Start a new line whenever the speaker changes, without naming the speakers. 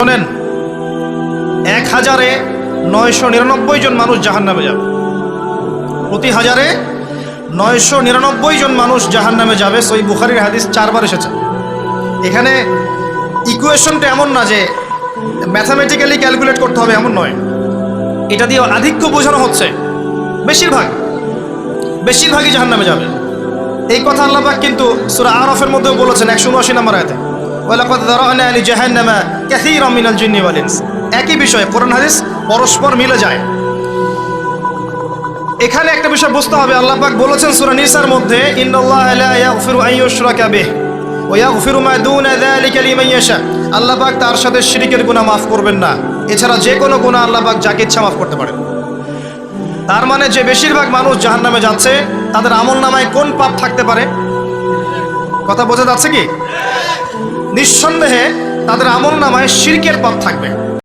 শোনেন, ১,৯৯৯ জন মানুষ জাহান্নামে যাবে। প্রতি ১,৯৯৯ জন মানুষ জাহান্নামে যাবে। সহিহ বুখারীর হাদিস ৪ বার এসেছে। এখানে ইকুয়েশনটা এমন না যে ম্যাথামেটিক্যালি ক্যালকুলেট করতে হবে, এমন নয়। এটা দিয়ে আধিক্য বোঝানো হচ্ছে। বেশিরভাগই জাহান্নামে যাবে। এই কথা আল্লাহ পাক কিন্তু সূরা আরাফের মধ্যেও বলেছেন ১৭৯ নম্বর আয়াতে, ওয়ালাকাদ যারানা লিজাহান্নামা কাসীরাম মিনাল জিন্নি ওয়াল ইনস। একই বিষয়, কোরআন হাদিস পরস্পর মিলে যায়। এখানে একটা বিষয় বুঝতে হবে, আল্লাহ পাক বলেছেন সূরা নিসার মধ্যে, ইন্নাল্লাহা লা ইয়াগফিরু আন ইউশরাকা বিহি ওয়া ইয়াগফিরু মা দুনা যালিকা লিমান ইয়াশা। আল্লাহ পাক তার সাথে শিরকের গুনাহ মাফ করবেন না, এছাড়া যে কোনো গুনাহ আল্লাহ পাক যাকে ইচ্ছা মাফ করতে পারেন। তার মানে যে বেশিরভাগ মানুষ জাহান্নামে যাচ্ছে, তাদের আমলনামায় কোন পাপ থাকতে পারে? কথা বোঝা যাচ্ছে কি? নিঃসন্দেহে তাদের আমলনামায় শিরকের পাপ থাকবে।